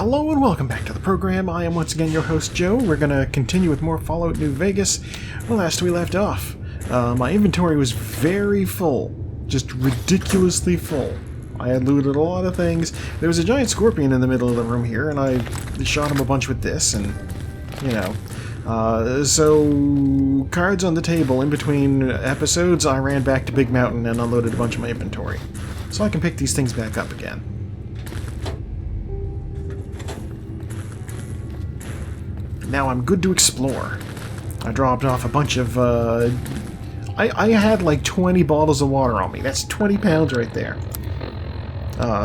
Hello and welcome back to the program. I am once again your host, Joe. We're going to continue with more Fallout New Vegas. Well, last we left off, my inventory was very full. Just ridiculously full. I had looted a lot of things. There was a giant scorpion in the middle of the room here, and I shot him a bunch with this, and, you know. So, cards on the table. In between episodes, I ran back to Big Mountain and unloaded a bunch of my inventory. So I can pick these things back up again. Now I'm good to explore. I dropped off a bunch of, I had like 20 bottles of water on me. That's 20 pounds right there.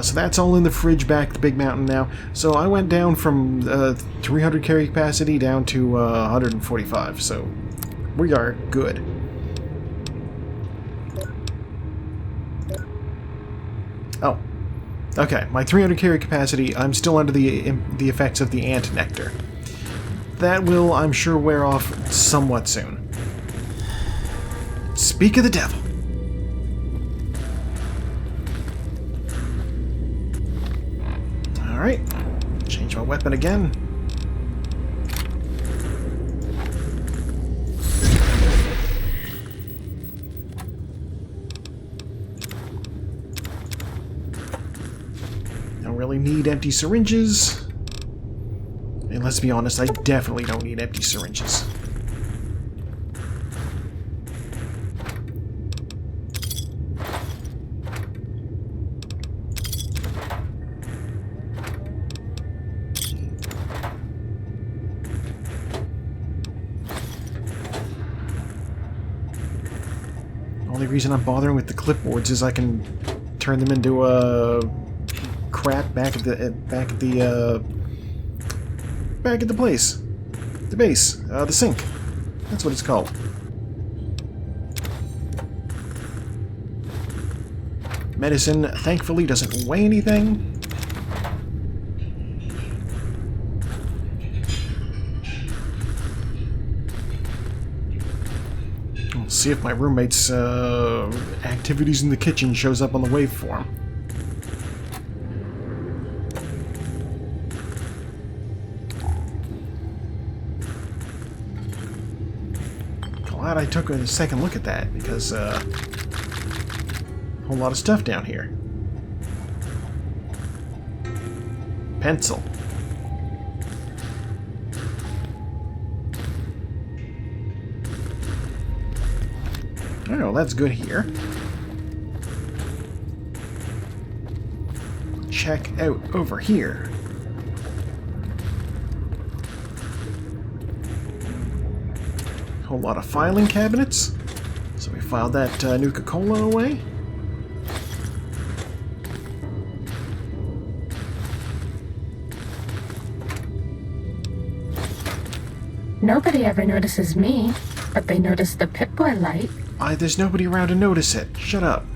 So that's all in the fridge back at the Big Mountain now. So I went down from 300 carry capacity down to 145. So we are good. Oh. Okay, my 300 carry capacity, I'm still under the effects of the ant nectar. That will, I'm sure, wear off somewhat soon. Speak of the devil. Alright. Change my weapon again. Don't really need empty syringes. And let's be honest, I definitely don't need empty syringes. The only reason I'm bothering with the clipboards is I can turn them into crap back at the place. The base. The sink. That's what it's called. Medicine, thankfully, doesn't weigh anything. We'll see if my roommate's activities in the kitchen shows up on the waveform. Glad I took a second look at that, because a whole lot of stuff down here. Pencil. Oh, that's good here. Check out over here. Whole lot of filing cabinets. So we filed that Nuka-Cola away. Nobody ever notices me, but they notice the Pip-Boy light. There's nobody around to notice it. Shut up.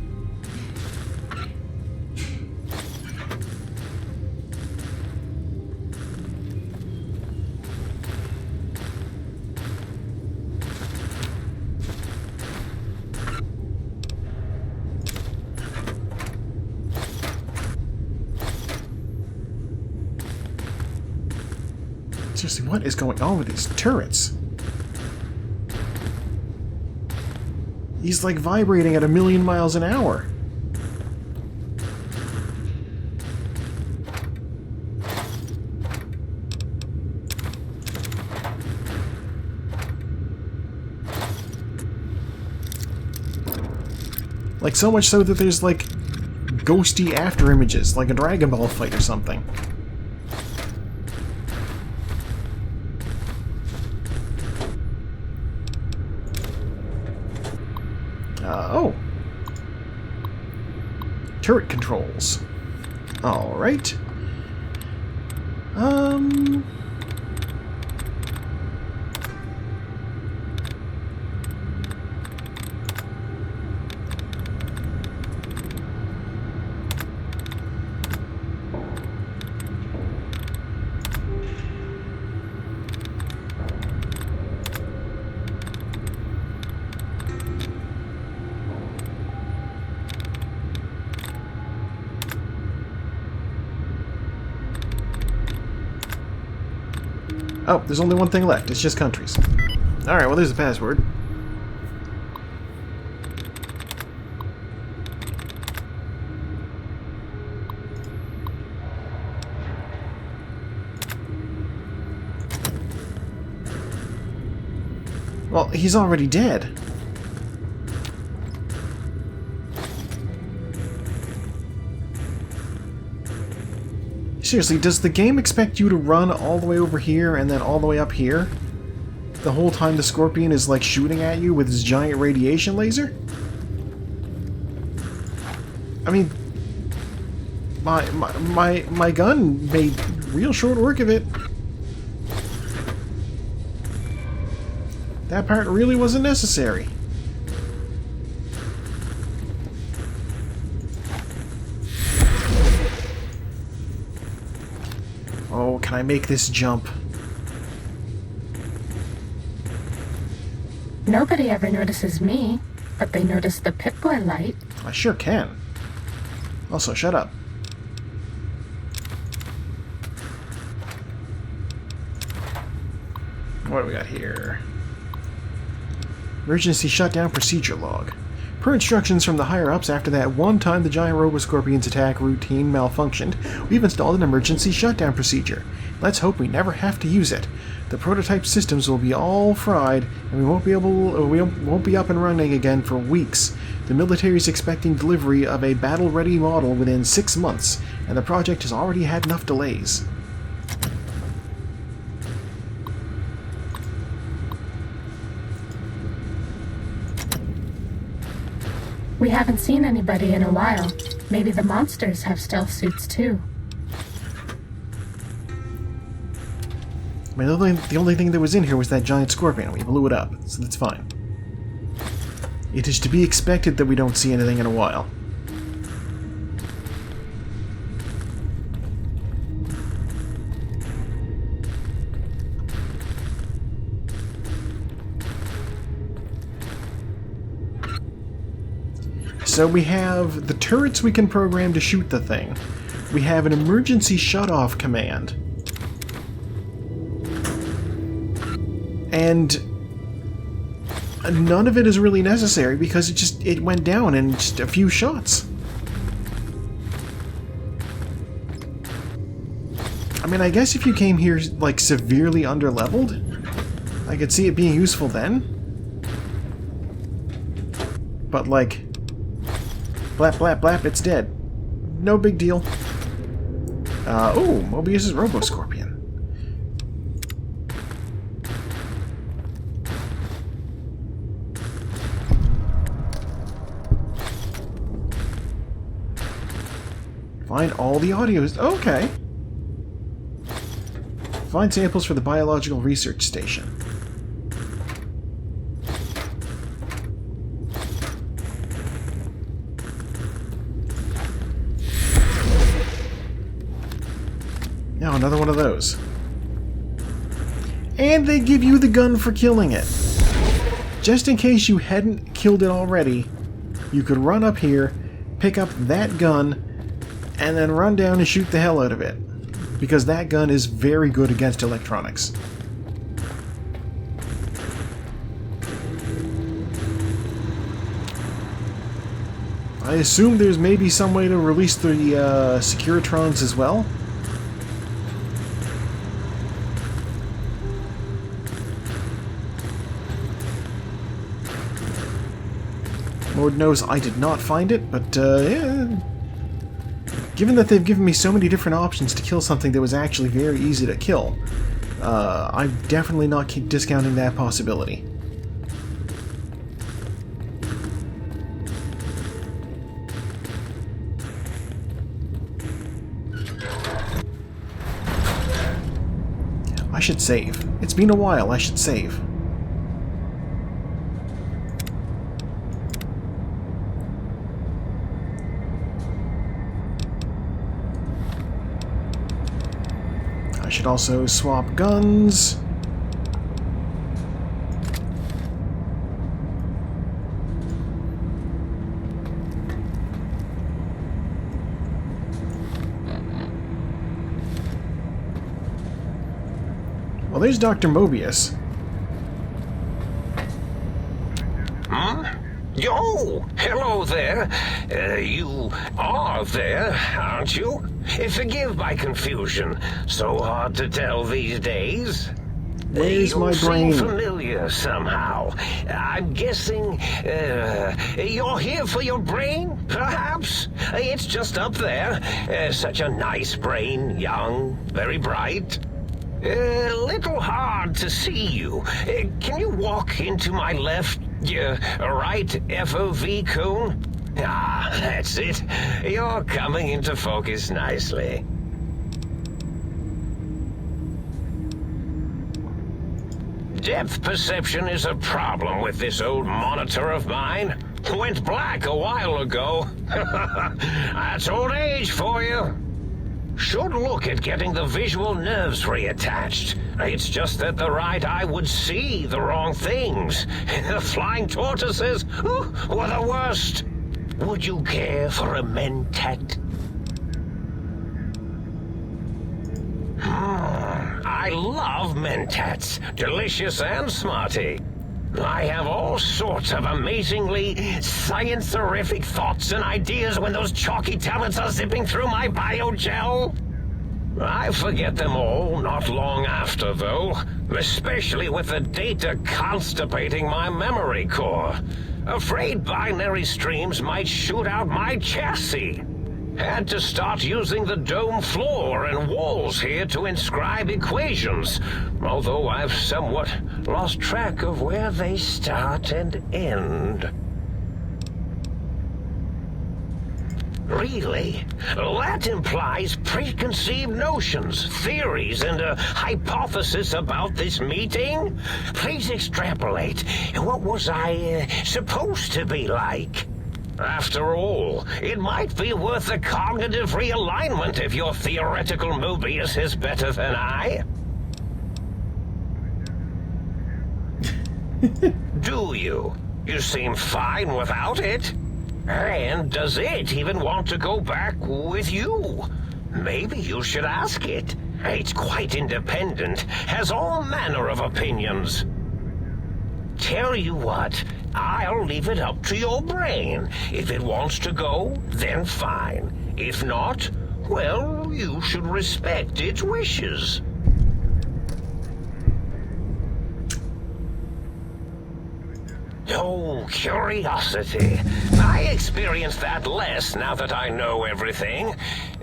Seriously, what is going on with these turrets? He's like vibrating at 1,000,000 miles an hour. Like so much so that there's like ghosty after images, like a Dragon Ball fight or something. Oh. Turret controls. Alright. Oh, there's only one thing left. It's just countries. Alright, well, there's the password. Well, he's already dead. Seriously, does the game expect you to run all the way over here and then all the way up here? The whole time the Scorpion is, like, shooting at you with his giant radiation laser? I mean, my gun made real short work of it. That part really wasn't necessary. Oh, can I make this jump? Nobody ever notices me, but they notice the Pip-Boy light. I sure can. Also, shut up. What do we got here? Emergency shutdown procedure log. Per instructions from the higher-ups, after that one time the giant Robo-Scorpion's attack routine malfunctioned, we've installed an emergency shutdown procedure. Let's hope we never have to use it. The prototype systems will be all fried, and we won't be up and running again for weeks. The military's expecting delivery of a battle-ready model within 6 months, and the project has already had enough delays. We haven't seen anybody in a while. Maybe the monsters have stealth suits too. I mean, the only thing that was in here was that giant scorpion. We blew it up, so that's fine. It is to be expected that we don't see anything in a while. So we have the turrets we can program to shoot the thing. We have an emergency shut-off command. And none of it is really necessary because it went down in just a few shots. I mean, I guess if you came here, like, severely underleveled, I could see it being useful then. But, like, blap, blap, blap, it's dead. No big deal. Oh, Mobius' Robo-Scorpion. Find all the audios. Okay. Find samples for the Biological Research Station. Now another one of those. And they give you the gun for killing it. Just in case you hadn't killed it already, you could run up here, pick up that gun, and then run down and shoot the hell out of it. Because that gun is very good against electronics. I assume there's maybe some way to release the Securitrons as well. Lord knows I did not find it, but yeah. Given that they've given me so many different options to kill something that was actually very easy to kill, I'm definitely not discounting that possibility. I should save. It's been a while, I should save. I should also swap guns. Well, there's Doctor Mobius. Oh, hello there. You are there, aren't you? Forgive my confusion. So hard to tell these days. There's my brain. You seem familiar somehow. I'm guessing you're here for your brain, perhaps? It's just up there. Such a nice brain, young, very bright. A little hard to see you. Can you walk into my left, right FOV cone? Ah, that's it. You're coming into focus nicely. Depth perception is a problem with this old monitor of mine. Went black a while ago. That's old age for you. Should look at getting the visual nerves reattached. It's just that the right eye would see the wrong things. The flying tortoises were the worst. Would you care for a mentat? I love mentats. Delicious and smarty. I have all sorts of amazingly science-terrific thoughts and ideas when those chalky talents are zipping through my biogel. I forget them all not long after, though, especially with the data constipating my memory core. Afraid binary streams might shoot out my chassis. Had to start using the dome floor and walls here to inscribe equations, although I've somewhat lost track of where they start and end. Really? That implies preconceived notions, theories, and a hypothesis about this meeting? Please extrapolate. What was I supposed to be like? After all, it might be worth a cognitive realignment if your theoretical Mobius is better than I. Do you? You seem fine without it. And does it even want to go back with you? Maybe you should ask it. It's quite independent, has all manner of opinions. Tell you what, I'll leave it up to your brain. If it wants to go, then fine. If not, well, you should respect its wishes. Oh, curiosity. I experience that less now that I know everything.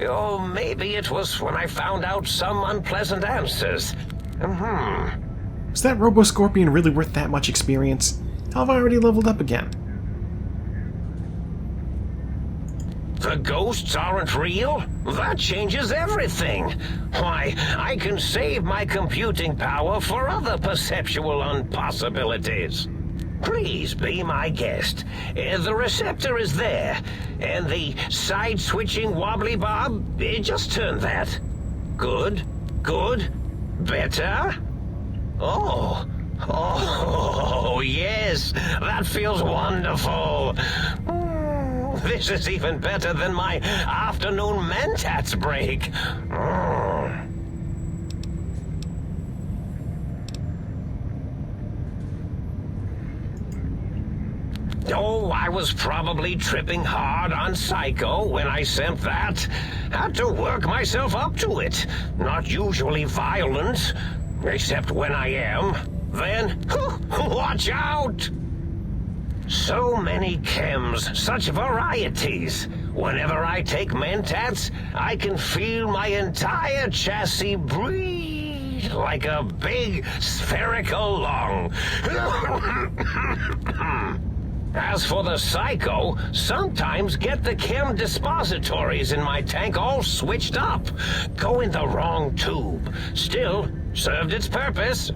Or maybe it was when I found out some unpleasant answers. Is that Robo-Scorpion really worth that much experience? How have I already leveled up again? The ghosts aren't real? That changes everything. Why, I can save my computing power for other perceptual impossibilities. Please be my guest. The receptor is there, and the side-switching wobbly bob, just turn that. Good, good, better. Oh, yes, that feels wonderful. This is even better than my afternoon mentats break. Oh, I was probably tripping hard on Psycho when I sent that. Had to work myself up to it. Not usually violent, except when I am. Then, watch out! So many chems, such varieties. Whenever I take mentats, I can feel my entire chassis breathe like a big spherical lung. As for the Psycho, sometimes get the chem dispositories in my tank all switched up. Go in the wrong tube. Still, served its purpose.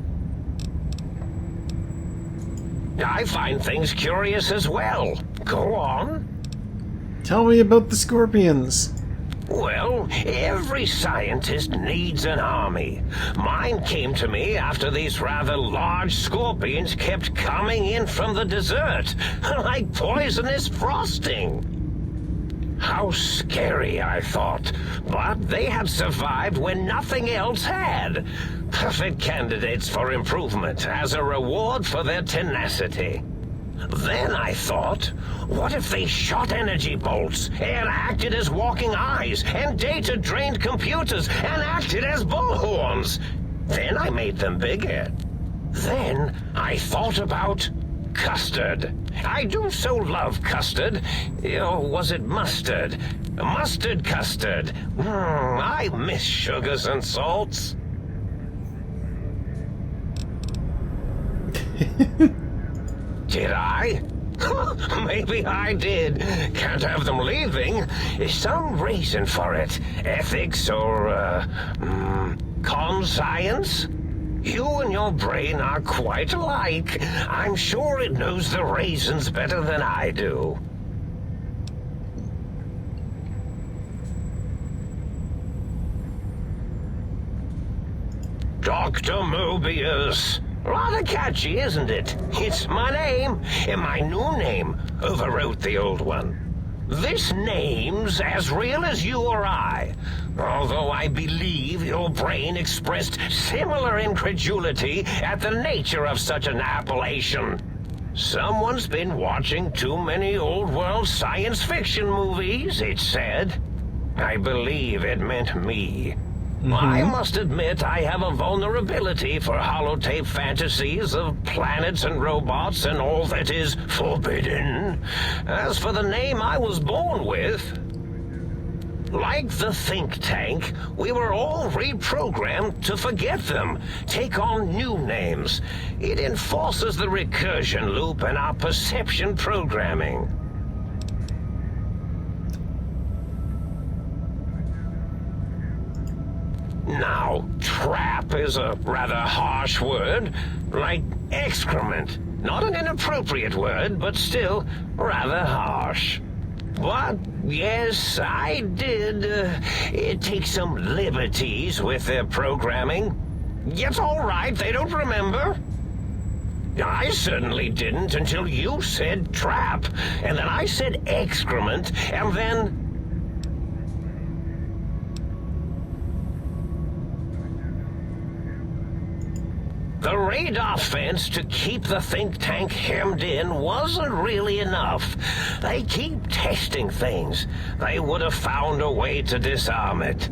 I find things curious as well. Go on. Tell me about the Scorpions. Well, every scientist needs an army. Mine came to me after these rather large scorpions kept coming in from the desert, like poisonous frosting. How scary, I thought. But they had survived when nothing else had. Perfect candidates for improvement as a reward for their tenacity. Then I thought, what if they shot energy bolts and acted as walking eyes and data-drained computers and acted as bullhorns? Then I made them bigger. Then I thought about custard. I do so love custard. Or was it mustard? Mustard custard. I miss sugars and salts. Did I? Maybe I did. Can't have them leaving. Some reason for it. Ethics or, conscience? You and your brain are quite alike. I'm sure it knows the raisins better than I do. Doctor Mobius. Rather catchy, isn't it? It's my name, and my new name overwrote the old one. This name's as real as you or I, although I believe your brain expressed similar incredulity at the nature of such an appellation. Someone's been watching too many old-world science fiction movies, it said. I believe it meant me. I must admit I have a vulnerability for holotape fantasies of planets and robots and all that is forbidden. As for the name I was born with, like the think tank, we were all reprogrammed to forget them, take on new names. It enforces the recursion loop in our perception programming. Now, trap is a rather harsh word, like excrement. Not an inappropriate word, but still rather harsh. But, yes, I did take some liberties with their programming. It's all right, they don't remember. I certainly didn't until you said trap, and then I said excrement, and then... The radar fence to keep the think tank hemmed in wasn't really enough. They keep testing things. They would have found a way to disarm it.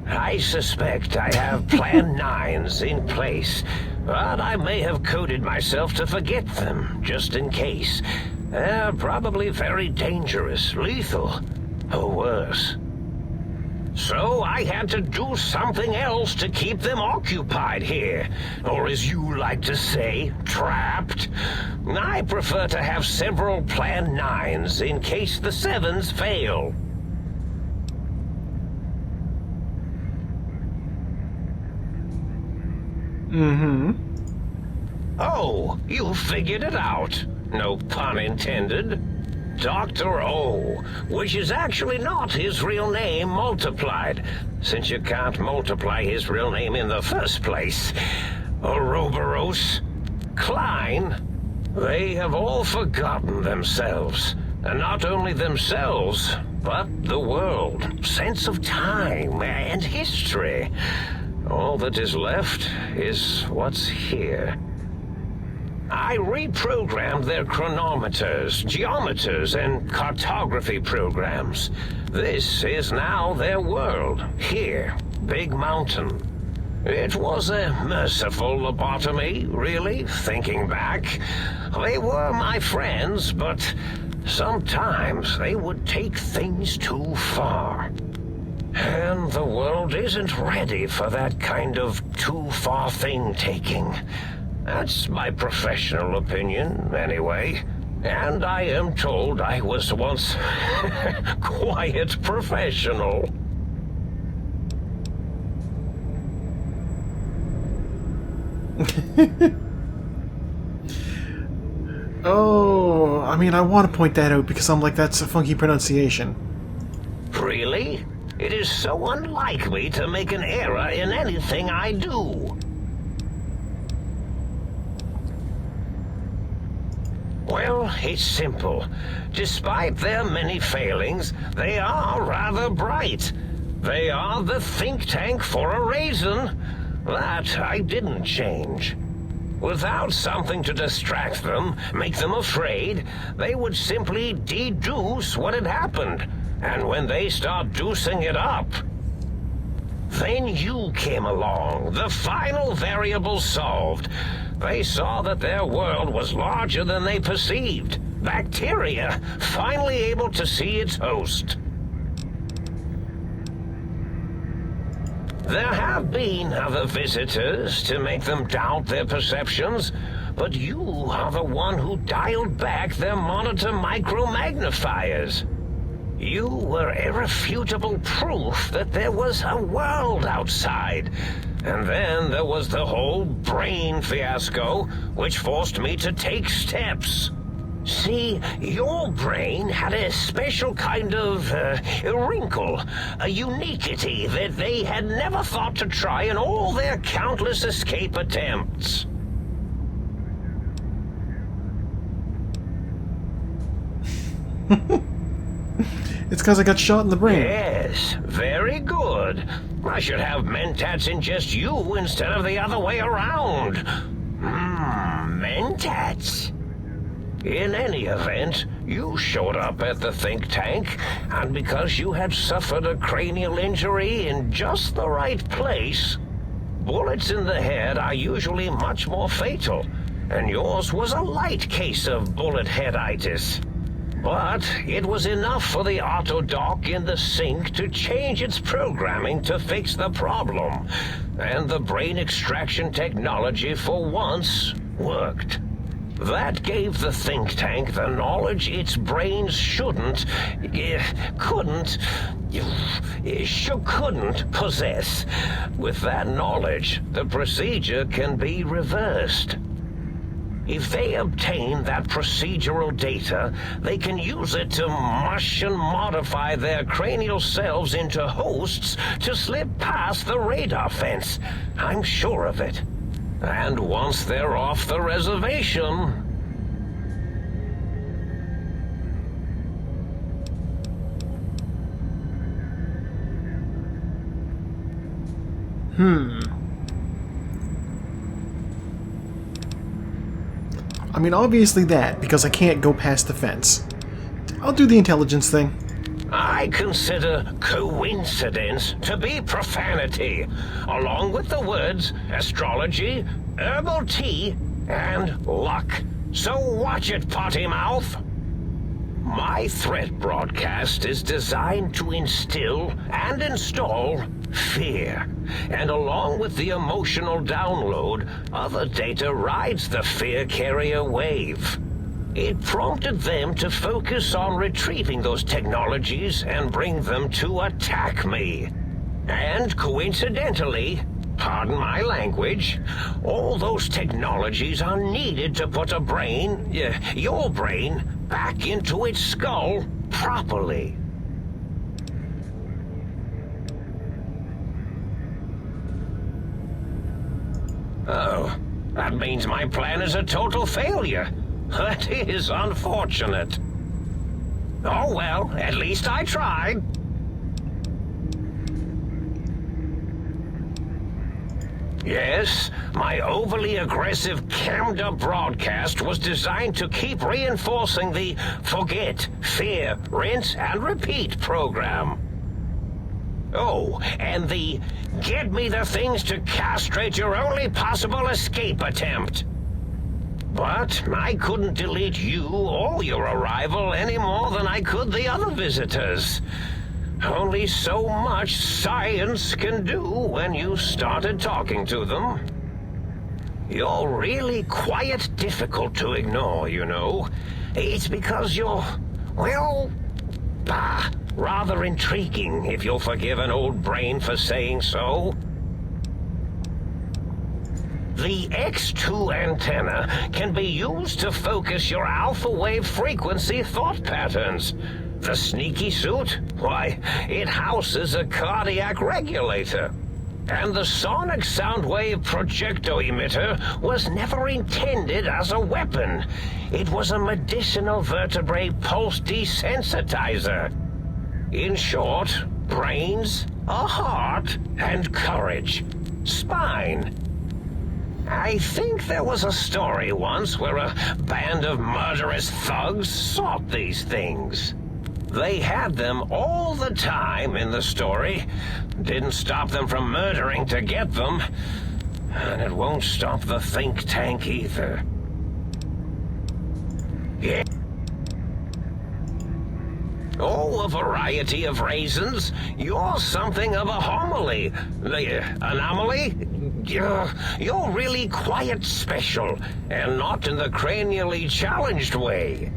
I suspect I have Plan 9s in place, but I may have coded myself to forget them, just in case. They're probably very dangerous, lethal, or worse. So I had to do something else to keep them occupied here. Or as you like to say, trapped. I prefer to have several Plan 9s in case the 7s fail. Oh, you figured it out. No pun intended. Dr. O, which is actually not his real name multiplied, since you can't multiply his real name in the first place. Ouroboros, Klein, they have all forgotten themselves. And not only themselves, but the world, sense of time and history. All that is left is what's here. I reprogrammed their chronometers, geometers, and cartography programs. This is now their world, here, Big Mountain. It was a merciful lobotomy, really, thinking back. They were my friends, but sometimes they would take things too far. And the world isn't ready for that kind of too-far thing-taking. That's my professional opinion, anyway. And I am told I was once quite professional. Oh, I mean, I want to point that out because I'm like, that's a funky pronunciation. Really? It is so unlike me to make an error in anything I do. Well, it's simple. Despite their many failings, they are rather bright. They are the think tank for a reason. That I didn't change. Without something to distract them, make them afraid, they would simply deduce what had happened. And when they start deucing it up, then you came along, the final variable solved. They saw that their world was larger than they perceived. Bacteria, finally able to see its host. There have been other visitors to make them doubt their perceptions, but you are the one who dialed back their monitor micromagnifiers. You were irrefutable proof that there was a world outside. And then there was the whole brain fiasco, which forced me to take steps. See, your brain had a special kind of wrinkle, a uniquity that they had never thought to try in all their countless escape attempts. It's because I got shot in the brain. Yes, very good. I should have mentats ingest you instead of the other way around. Mentats. In any event, you showed up at the think tank, and because you had suffered a cranial injury in just the right place, bullets in the head are usually much more fatal, and yours was a light case of bullet headitis. But it was enough for the autodoc in the sink to change its programming to fix the problem, and the brain extraction technology for once worked. That gave the think tank the knowledge its brains couldn't possess. With that knowledge, the procedure can be reversed. If they obtain that procedural data, they can use it to mush and modify their cranial selves into hosts to slip past the radar fence. I'm sure of it. And once they're off the reservation... I mean, obviously that, because I can't go past the fence. I'll do the intelligence thing. I consider coincidence to be profanity, along with the words astrology, herbal tea, and luck. So watch it, potty mouth. My threat broadcast is designed to instill and install fear. And along with the emotional download, other data rides the fear carrier wave. It prompted them to focus on retrieving those technologies and bring them to attack me. And coincidentally, pardon my language, all those technologies are needed to put a brain, your brain, back into its skull properly. Oh, that means my plan is a total failure. That is unfortunate. Oh well, at least I tried. Yes, my overly aggressive cammed-up broadcast was designed to keep reinforcing the forget, fear, rinse, and repeat program. Oh, and the get me the things to castrate your only possible escape attempt. But I couldn't delete you or your arrival any more than I could the other visitors. Only so much science can do when you started talking to them. You're really quite difficult to ignore, you know. It's because you're, well, rather intriguing, if you'll forgive an old brain for saying so. The X2 antenna can be used to focus your alpha wave frequency thought patterns. The sneaky suit? Why, it houses a cardiac regulator. And the sonic sound wave projecto emitter was never intended as a weapon. It was a medicinal vertebrae pulse desensitizer. In short, brains, a heart, and courage. Spine. I think there was a story once where a band of murderous thugs sought these things. They had them all the time in the story. Didn't stop them from murdering to get them. And it won't stop the think tank either. Yeah. Oh, a variety of raisins. You're something of a homily. Anomaly? You're really quite special, and not in the cranially challenged way.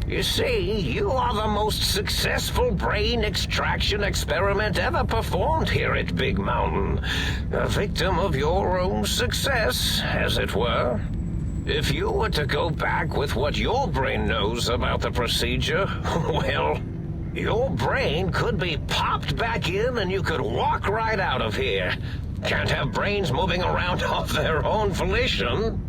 You see, you are the most successful brain extraction experiment ever performed here at Big Mountain. A victim of your own success, as it were. If you were to go back with what your brain knows about the procedure, well, your brain could be popped back in and you could walk right out of here. Can't have brains moving around of their own volition.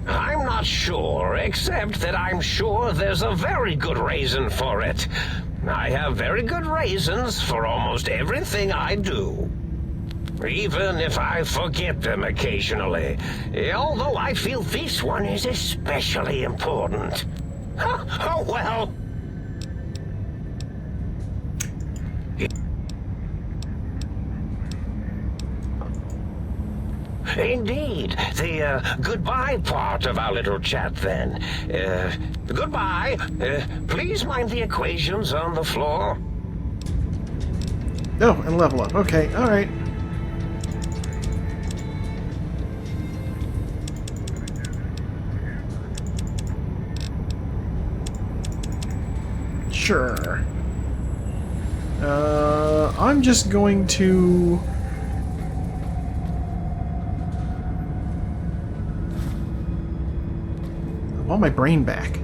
I'm not sure, except that I'm sure there's a very good reason for it. I have very good reasons for almost everything I do. Even if I forget them occasionally. Although I feel this one is especially important. Oh well. Indeed. The goodbye part of our little chat, then. Goodbye. Please mind the equations on the floor. Oh, and level up. Okay, alright. Sure. I'm just going to... I want my brain back.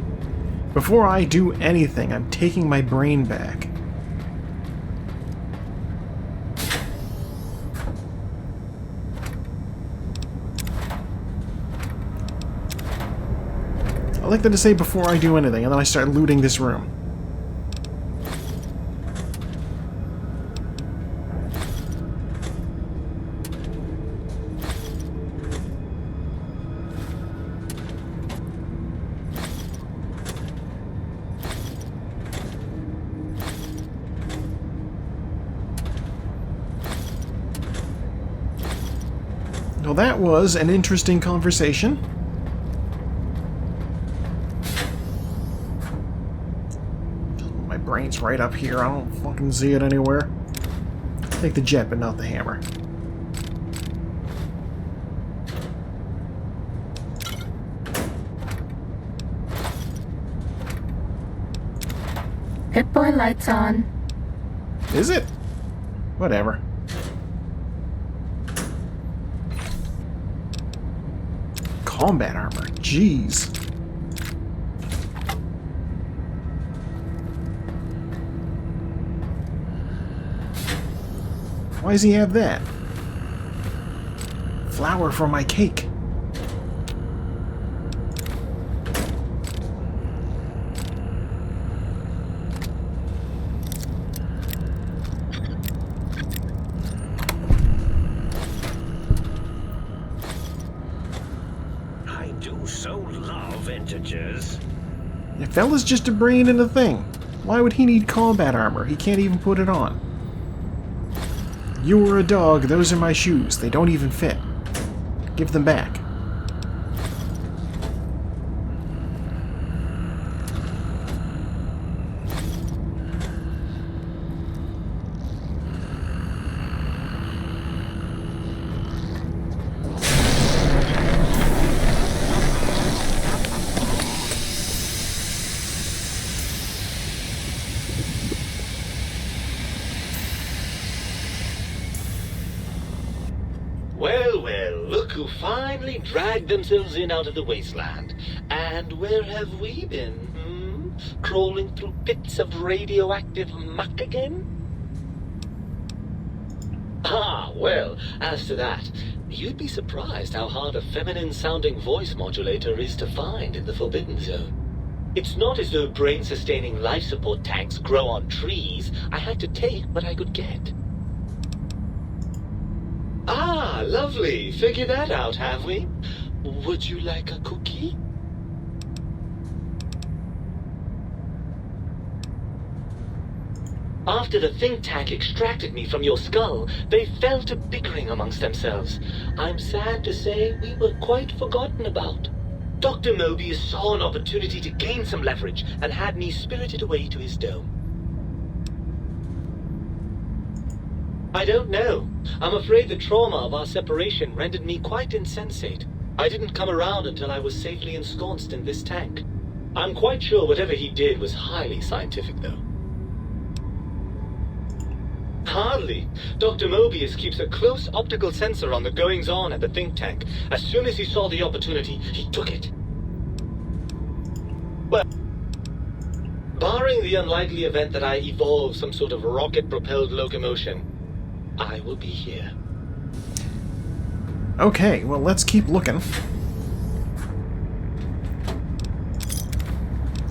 Before I do anything, I'm taking my brain back. I like that to say before I do anything, and then I start looting this room. Well, that was an interesting conversation. My brain's right up here. I don't fucking see it anywhere. Take the jet, but not the hammer. Pip-Boy lights on. Is it? Whatever. Combat armor. Jeez. Why does he have that? Flour for my cake. So love integers. If Fella's just a brain and a thing, why would he need combat armor? He can't even put it on. You were a dog, those are my shoes. They don't even fit. Give them back. Well, well, look who finally dragged themselves in out of the wasteland. And where have we been, Crawling through pits of radioactive muck again? Ah, well, as to that, you'd be surprised how hard a feminine-sounding voice modulator is to find in the Forbidden Zone. It's not as though brain-sustaining life support tanks grow on trees. I had to take what I could get. Ah, lovely. Figured that out, have we? Would you like a cookie? After the think tank extracted me from your skull, they fell to bickering amongst themselves. I'm sad to say we were quite forgotten about. Doctor Mobius saw an opportunity to gain some leverage and had me spirited away to his dome. I don't know. I'm afraid the trauma of our separation rendered me quite insensate. I didn't come around until I was safely ensconced in this tank. I'm quite sure whatever he did was highly scientific, though. Hardly. Dr. Mobius keeps a close optical sensor on the goings-on at the think tank. As soon as he saw the opportunity, he took it. Well, barring the unlikely event that I evolve some sort of rocket-propelled locomotion, I will be here. Okay, well, let's keep looking.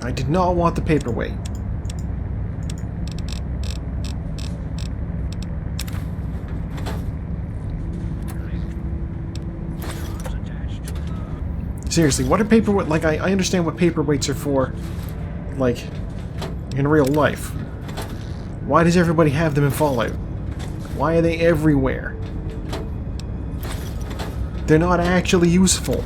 I did not want the paperweight. Seriously, what are paperweight? Like, I understand what paperweights are for, like, in real life. Why does everybody have them in Fallout? Why are they everywhere? They're not actually useful.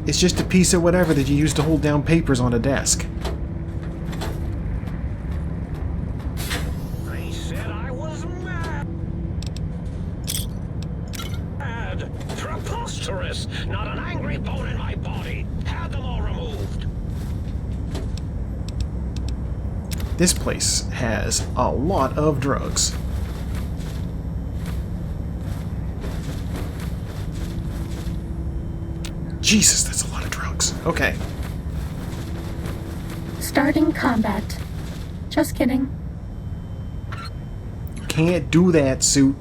It's just a piece of whatever that you use to hold down papers on a desk. They said I was mad. Preposterous. Not an angry bone in my body. Had them all removed. This place has a lot of drugs. Jesus, that's a lot of drugs. Okay. Starting combat. Just kidding. Can't do that, suit.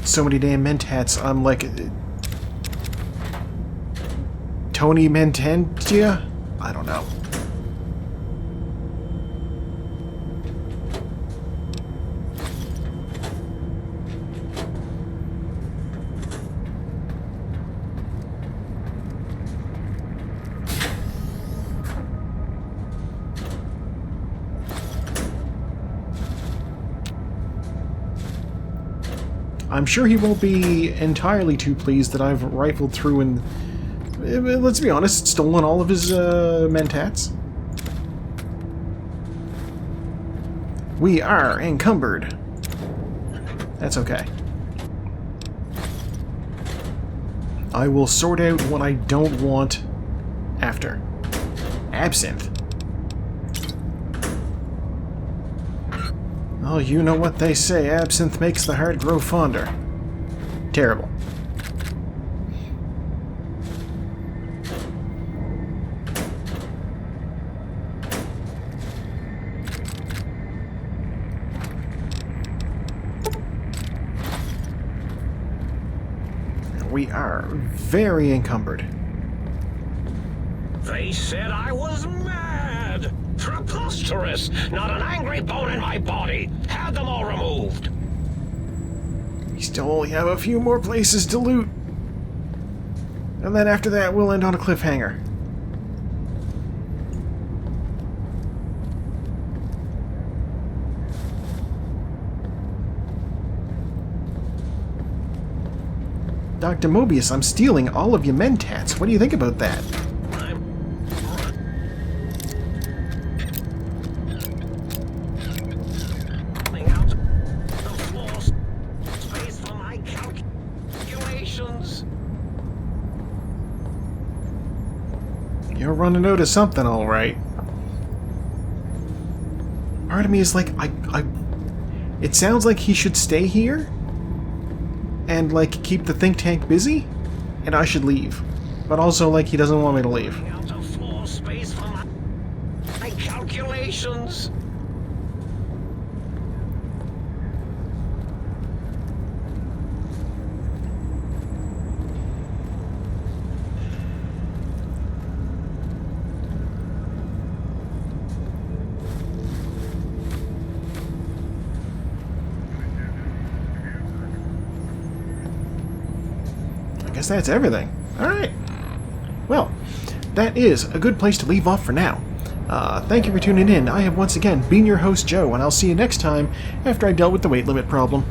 So many damn mentats. I'm like... Tony Mententia? I don't know. I'm sure he won't be entirely too pleased that I've rifled through and, let's be honest, stolen all of his mentats. We are encumbered. That's okay. I will sort out what I don't want after. Absinthe. Oh, you know what they say, absinthe makes the heart grow fonder. Terrible. We are very encumbered. They said I was mad. Preposterous. Not an angry bone in my body. Had them all removed. We still only have a few more places to loot. And then after that, we'll end on a cliffhanger. Doctor Mobius, I'm stealing all of your mentats. What do you think about that? You're running out of something, all right. Part of me is like, it sounds like he should stay here and, like, keep the think tank busy, and I should leave. But also, like, he doesn't want me to leave. Out of floor space for hallucinations? I guess that's everything. Alright. Well, that is a good place to leave off for now. Thank you for tuning in. I have once again been your host, Joe, and I'll see you next time after I've dealt with the weight limit problem.